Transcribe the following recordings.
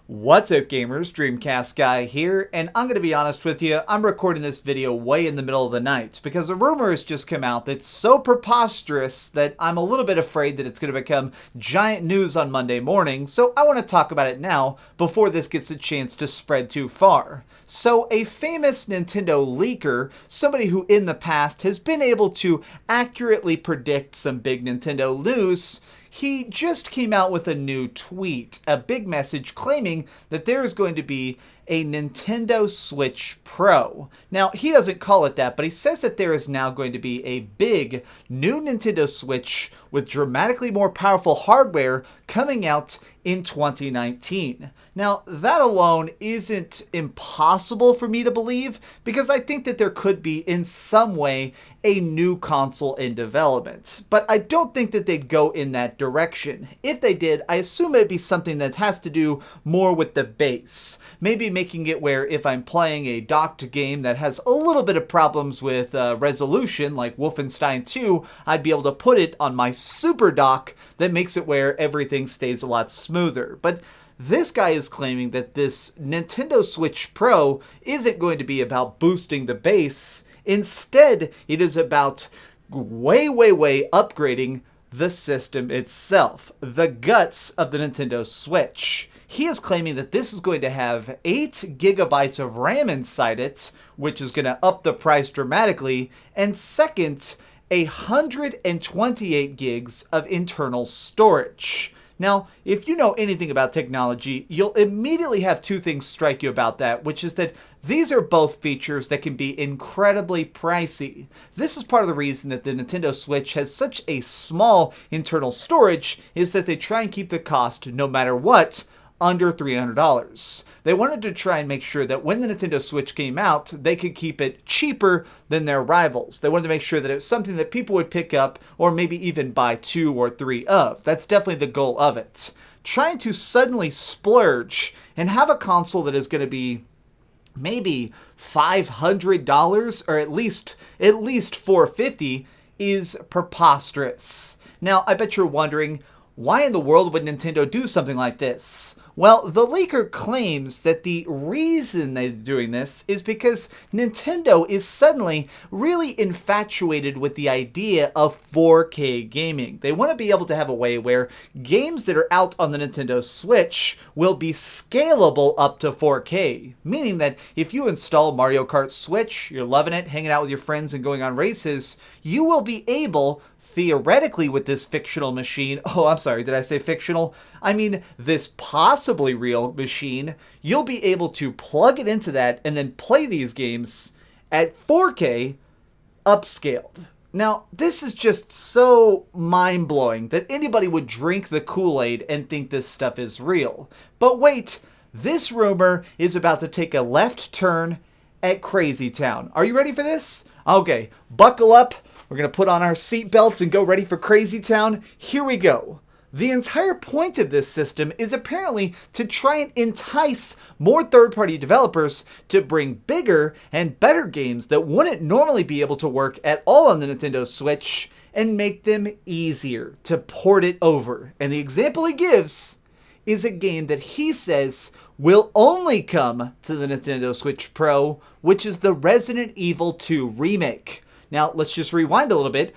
What's up gamers, DreamcastGuy here, and I'm going to be honest with you, I'm recording this video way in the middle of the night because a rumor has just come out that's so preposterous that I'm a little bit afraid that it's going to become giant news on Monday morning, so I want to talk about it now before this gets a chance to spread too far. So a famous Nintendo leaker, somebody who in the past has been able to accurately predict some big Nintendo news, he just came out with a new tweet, a big message claiming that there is going to be a Nintendo Switch Pro. Now, he doesn't call it that, but he says that there is now going to be a big new Nintendo Switch with dramatically more powerful hardware coming out in 2019. Now, that alone isn't impossible for me to believe, because I think that there could be, in some way, a new console in development. But I don't think that they'd go in that direction. If they did, I assume it'd be something that has to do more with the base. Maybe making it where if I'm playing a docked game that has a little bit of problems with resolution, like Wolfenstein 2, I'd be able to put it on my super dock that makes it where everything stays a lot smoother. But this guy is claiming that this Nintendo Switch Pro isn't going to be about boosting the base. Instead, it is about way upgrading the system itself, the guts of the Nintendo Switch. He is claiming that this is going to have 8 gigabytes of RAM inside it, which is going to up the price dramatically, and second, 128 gigs of internal storage. Now, if you know anything about technology, you'll immediately have two things strike you about that, which is that these are both features that can be incredibly pricey. This is part of the reason that the Nintendo Switch has such a small internal storage, is that they try and keep the cost, no matter what, under $300. They wanted to try and make sure that when the Nintendo Switch came out, they could keep it cheaper than their rivals. They wanted to make sure that it was something that people would pick up or maybe even buy 2 or 3 of. That's definitely the goal of it. Trying to suddenly splurge and have a console that is going to be maybe $500 or at least $450 is preposterous. Now, I bet you're wondering, why in the world would Nintendo do something like this? Well, the leaker claims that the reason they're doing this is because Nintendo is suddenly really infatuated with the idea of 4K gaming. They want to be able to have a way where games that are out on the Nintendo Switch will be scalable up to 4K. Meaning that if you install Mario Kart Switch, you're loving it, hanging out with your friends and going on races, you will be able, theoretically, with this fictional machine, oh, I'm sorry, did I say fictional? I mean this possibly real machine, you'll be able to plug it into that and then play these games at 4K upscaled. Now, this is just so mind-blowing that anybody would drink the Kool-Aid and think this stuff is real. But wait, this rumor is about to take a left turn at Crazy Town. Are you ready for this? Okay, buckle up. We're going to put on our seatbelts and go ready for Crazy Town. Here we go. The entire point of this system is apparently to try and entice more third-party developers to bring bigger and better games that wouldn't normally be able to work at all on the Nintendo Switch and make them easier to port it over. And the example he gives is a game that he says will only come to the Nintendo Switch Pro, which is the Resident Evil 2 remake. Now, let's just rewind a little bit,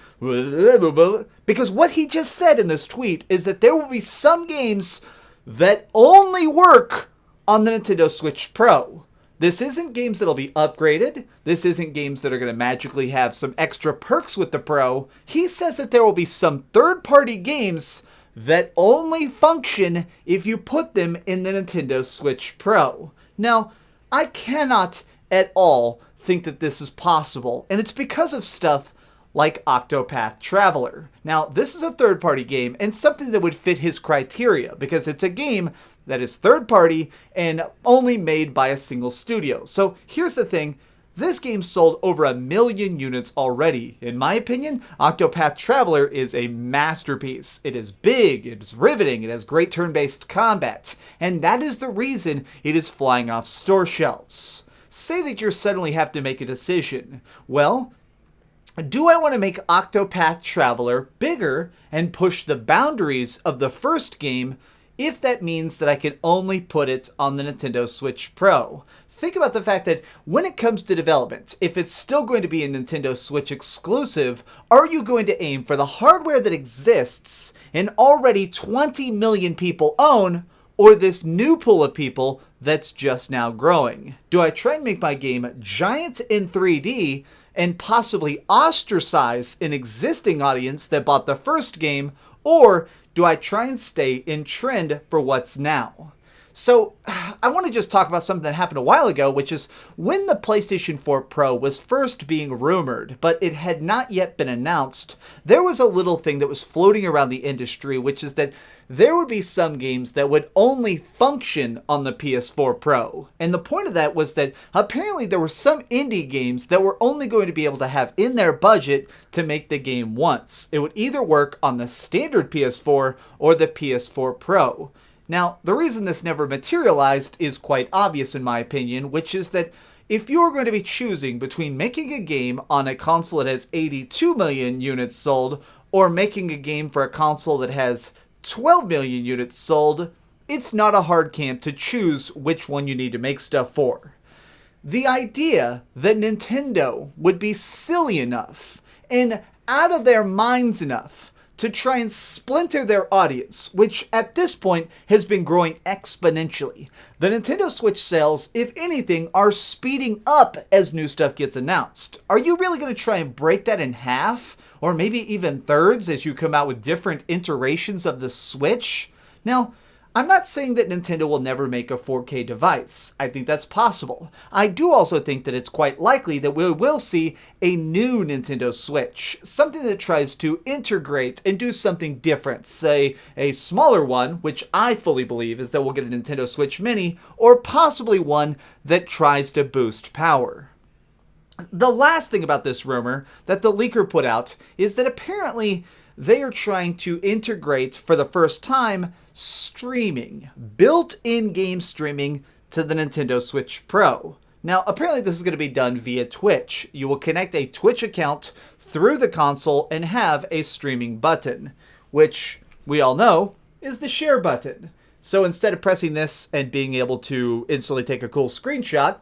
because what he just said in this tweet is that there will be some games that only work on the Nintendo Switch Pro. This isn't games that'll be upgraded. This isn't games that are going to magically have some extra perks with the Pro. He says that there will be some third-party games that only function if you put them in the Nintendo Switch Pro. Now, I cannot at all think that this is possible, and it's because of stuff like Octopath Traveler. Now, this is a third-party game and something that would fit his criteria because it's a game that is third-party and only made by a single studio. So here's the thing, this game sold over 1 million units already. In my opinion, Octopath Traveler is a masterpiece. It is big, it is riveting, it has great turn-based combat, and that is the reason it is flying off store shelves. say that you suddenly have to make a decision. Well, do I want to make Octopath Traveler bigger and push the boundaries of the first game if that means that I can only put it on the Nintendo Switch Pro? Think about the fact that when it comes to development, if it's still going to be a Nintendo Switch exclusive, are you going to aim for the hardware that exists and already 20 million people own, or this new pool of people that's just now growing? Do I try and make my game giant in 3D and possibly ostracize an existing audience that bought the first game, or do I try and stay in trend for what's now? So I want to just talk about something that happened a while ago, which is when the PlayStation 4 Pro was first being rumored, but it had not yet been announced, there was a little thing that was floating around the industry, which is that there would be some games that would only function on the PS4 Pro. And the point of that was that apparently there were some indie games that were only going to be able to have in their budget to make the game once. It would either work on the standard PS4 or the PS4 Pro. Now, the reason this never materialized is quite obvious in my opinion, which is that if you're going to be choosing between making a game on a console that has 82 million units sold or making a game for a console that has 12 million units sold, it's not a hard camp to choose which one you need to make stuff for. The idea that Nintendo would be silly enough and out of their minds enough to try and splinter their audience, which at this point has been growing exponentially. The Nintendo Switch sales, if anything, are speeding up as new stuff gets announced. Are you really going to try and break that in half? Or maybe even thirds as you come out with different iterations of the Switch? Now, I'm not saying that Nintendo will never make a 4K device. I think that's possible. I do also think that it's quite likely that we will see a new Nintendo Switch, something that tries to integrate and do something different. Say, a smaller one, which I fully believe is that we'll get a Nintendo Switch Mini, or possibly one that tries to boost power. The last thing about this rumor that the leaker put out is that apparently they are trying to integrate for the first time streaming, built-in game streaming to the Nintendo Switch Pro. Now, apparently this is going to be done via Twitch. You will connect a Twitch account through the console and have a streaming button, which we all know is the share button. So instead of pressing this and being able to instantly take a cool screenshot,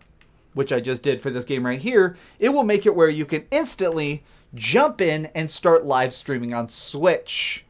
which I just did for this game right here, it will make it where you can instantly jump in and start live streaming on Switch.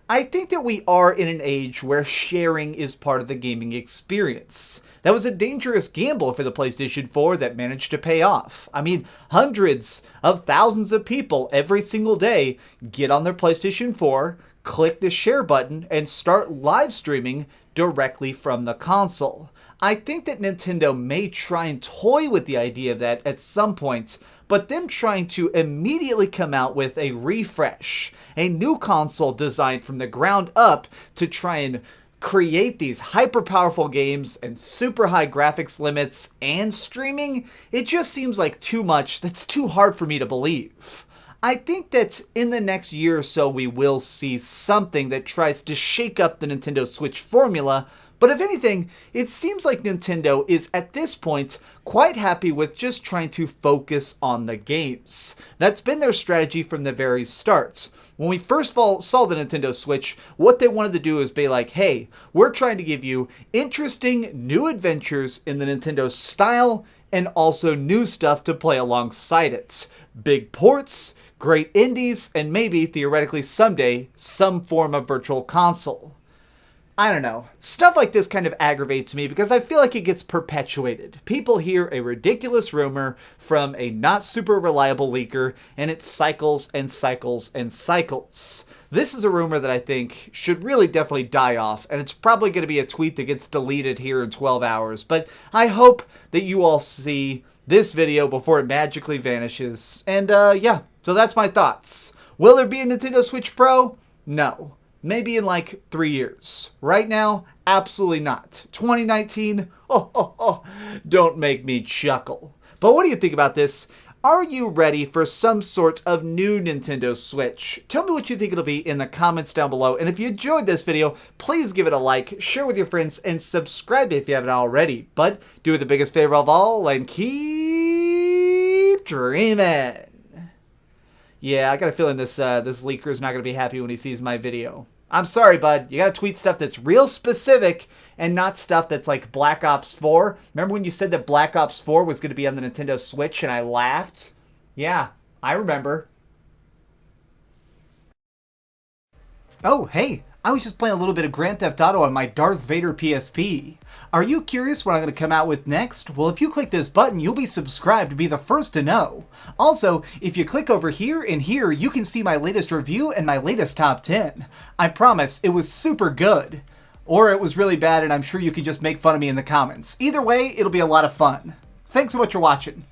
I think that we are in an age where sharing is part of the gaming experience. That was a dangerous gamble for the PlayStation 4 that managed to pay off. I mean, hundreds of thousands of people every single day get on their PlayStation 4, click the share button, and start live streaming directly from the console. I think that Nintendo may try and toy with the idea of that at some point, but them trying to immediately come out with a refresh, a new console designed from the ground up to try and create these hyper-powerful games and super high graphics limits and streaming, it just seems like too much that's too hard for me to believe. I think that in the next year or so we will see something that tries to shake up the Nintendo Switch formula. But if anything, it seems like Nintendo is at this point quite happy with just trying to focus on the games. That's been their strategy from the very start. When we first saw the Nintendo Switch, what they wanted to do is be like, hey, we're trying to give you interesting new adventures in the Nintendo style and also new stuff to play alongside it. Big ports, great indies, and maybe, theoretically someday, some form of virtual console. I don't know. Stuff like this kind of aggravates me because I feel like it gets perpetuated. People hear a ridiculous rumor from a not super reliable leaker and it cycles and cycles and cycles. This is a rumor that I think should really definitely die off, and it's probably going to be a tweet that gets deleted here in 12 hours, but I hope that you all see this video before it magically vanishes. And yeah, so that's my thoughts. Will there be a Nintendo Switch Pro? No. Maybe in like 3 years. Right now, absolutely not. 2019? Don't make me chuckle. But what do you think about this? Are you ready for some sort of new Nintendo Switch? Tell me what you think it'll be in the comments down below. And if you enjoyed this video, please give it a like, share with your friends, and subscribe if you haven't already. But do it the biggest favor of all and keep dreaming. Yeah, I got a feeling this leaker is not going to be happy when he sees my video. I'm sorry, bud. You got to tweet stuff that's real specific and not stuff that's like Black Ops 4. Remember when you said that Black Ops 4 was going to be on the Nintendo Switch and I laughed? Yeah, I remember. Oh, hey. I was just playing a little bit of Grand Theft Auto on my Darth Vader PSP. Are you curious what I'm going to come out with next? Well, if you click this button, you'll be subscribed to be the first to know. Also, if you click over here and here, you can see my latest review and my latest top 10. I promise, it was super good. Or it was really bad and I'm sure you can just make fun of me in the comments. Either way, it'll be a lot of fun. Thanks so much for watching.